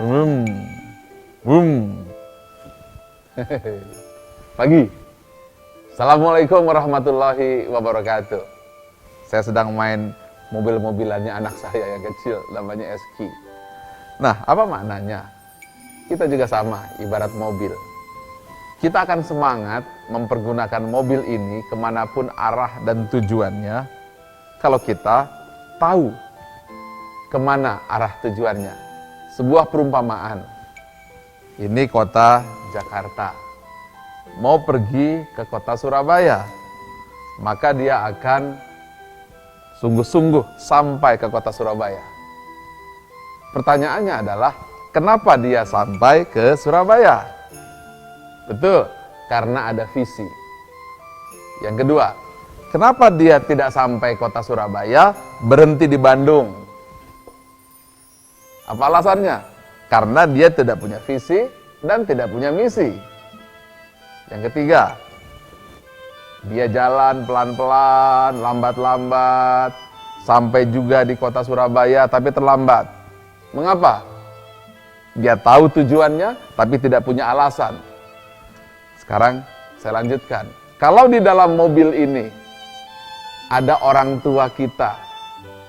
Wum, wum. Pagi. Assalamualaikum warahmatullahi wabarakatuh. Saya sedang main mobil-mobilannya anak saya yang kecil, namanya Eski. Nah, apa maknanya? Kita juga sama, ibarat mobil. Kita akan semangat mempergunakan mobil ini kemanapun arah dan tujuannya, kalau kita tahu kemana arah tujuannya. Sebuah perumpamaan. Ini kota Jakarta. Mau pergi ke kota Surabaya, maka dia akan sungguh-sungguh sampai ke kota Surabaya. Pertanyaannya adalah, kenapa dia sampai ke Surabaya? Betul, karena ada visi. Yang kedua, kenapa dia tidak sampai kota Surabaya, berhenti di Bandung? Apa alasannya? Karena dia tidak punya visi dan tidak punya misi. Yang ketiga, dia jalan pelan-pelan, lambat-lambat, sampai juga di kota Surabaya tapi terlambat. Mengapa? Dia tahu tujuannya tapi tidak punya alasan. Sekarang saya lanjutkan. Kalau di dalam mobil ini ada orang tua kita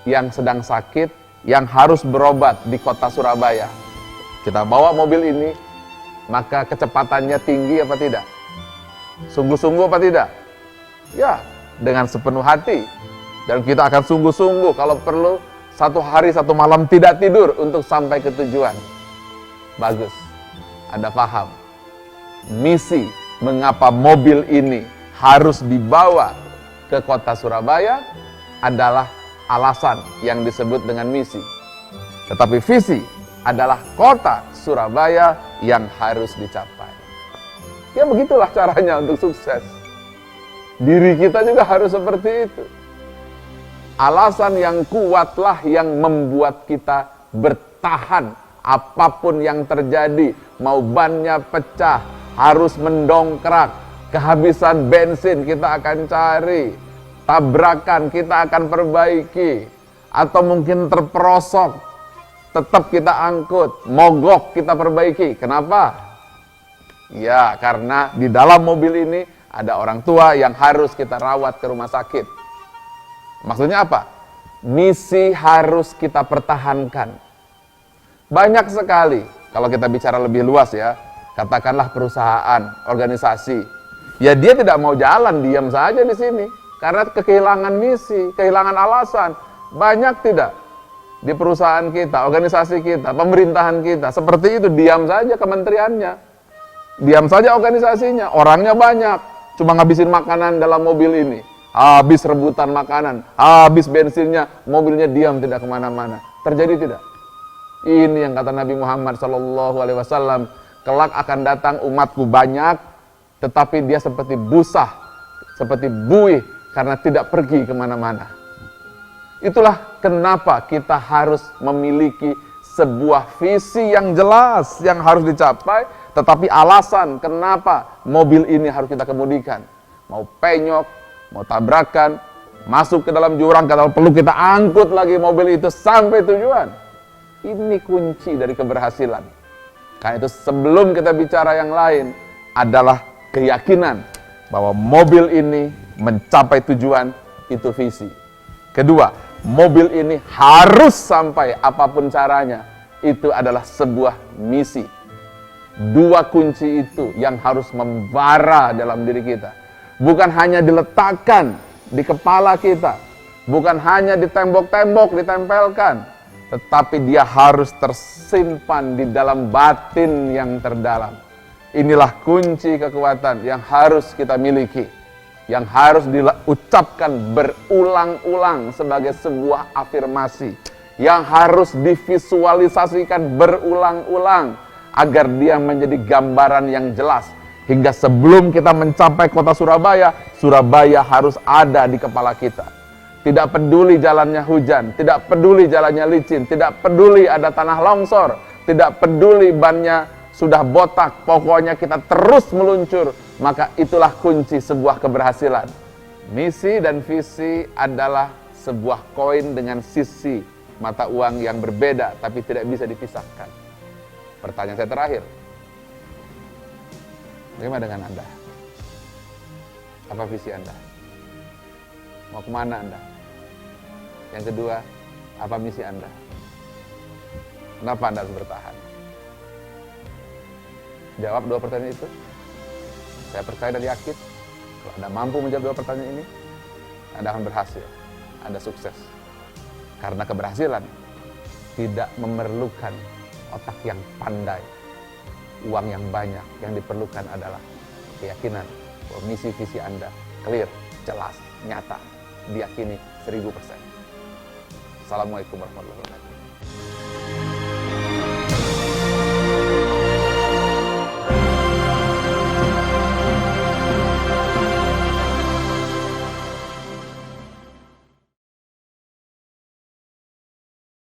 yang sedang sakit, yang harus berobat di kota Surabaya, kita bawa mobil ini, maka kecepatannya tinggi apa tidak? Sungguh-sungguh apa tidak? Ya, dengan sepenuh hati. Dan kita akan sungguh-sungguh kalau perlu 1 hari 1 malam tidak tidur untuk sampai ke tujuan. Bagus, Anda paham misi mengapa mobil ini harus dibawa ke kota Surabaya adalah alasan yang disebut dengan misi. Tetapi visi adalah kota Surabaya yang harus dicapai. Ya begitulah caranya untuk sukses. Diri kita juga harus seperti itu. Alasan yang kuatlah yang membuat kita bertahan apapun yang terjadi. Mau bannya pecah, harus mendongkrak, kehabisan bensin kita akan cari, tabrakan kita akan perbaiki, atau mungkin terperosok, tetap kita angkut, mogok kita perbaiki. Kenapa? Ya, karena di dalam mobil ini ada orang tua yang harus kita rawat ke rumah sakit. Maksudnya apa? Misi harus kita pertahankan. Banyak sekali, kalau kita bicara lebih luas ya, katakanlah perusahaan, organisasi. Ya dia tidak mau jalan, diam saja di sini. Karena kehilangan misi, kehilangan alasan. Banyak tidak di perusahaan kita, organisasi kita, pemerintahan kita. Seperti itu, diam saja kementeriannya. Diam saja organisasinya, orangnya banyak. Cuma ngabisin makanan dalam mobil ini. Habis rebutan makanan, habis bensinnya, mobilnya diam tidak kemana-mana. Terjadi tidak? Ini yang kata Nabi Muhammad SAW, kelak akan datang umatku banyak, tetapi dia seperti busah, seperti buih, karena tidak pergi kemana-mana. Itulah kenapa kita harus memiliki sebuah visi yang jelas, yang harus dicapai, tetapi alasan kenapa mobil ini harus kita kemudikan. Mau penyok, mau tabrakan, masuk ke dalam jurang, kalau perlu kita angkut lagi mobil itu sampai tujuan. Ini kunci dari keberhasilan. Karena itu sebelum kita bicara yang lain, adalah keyakinan bahwa mobil ini mencapai tujuan, itu visi. Kedua, mobil ini harus sampai apapun caranya, itu adalah sebuah misi. 2 kunci itu yang harus membara dalam diri kita. Bukan hanya diletakkan di kepala kita, bukan hanya di tembok-tembok ditempelkan, tetapi dia harus tersimpan di dalam batin yang terdalam. Inilah kunci kekuatan yang harus kita miliki, yang harus diucapkan berulang-ulang sebagai sebuah afirmasi, yang harus divisualisasikan berulang-ulang agar dia menjadi gambaran yang jelas. Hingga sebelum kita mencapai kota Surabaya, Surabaya harus ada di kepala kita. Tidak peduli jalannya hujan, tidak peduli jalannya licin, tidak peduli ada tanah longsor, tidak peduli bannya sudah botak, pokoknya kita terus meluncur. Maka itulah kunci sebuah keberhasilan. Misi dan visi adalah sebuah koin dengan sisi mata uang yang berbeda, tapi tidak bisa dipisahkan. Pertanyaan saya terakhir, bagaimana dengan Anda? Apa visi Anda? Mau kemana Anda? Yang kedua, apa misi Anda? Kenapa Anda harus bertahan? Jawab dua pertanyaan itu. Saya percaya dan yakin, kalau Anda mampu menjawab dua pertanyaan ini, Anda akan berhasil, Anda sukses. Karena keberhasilan tidak memerlukan otak yang pandai, uang yang banyak. Yang diperlukan adalah keyakinan bahwa misi visi Anda clear, jelas, nyata, diyakini 1000%. Assalamualaikum warahmatullahi wabarakatuh.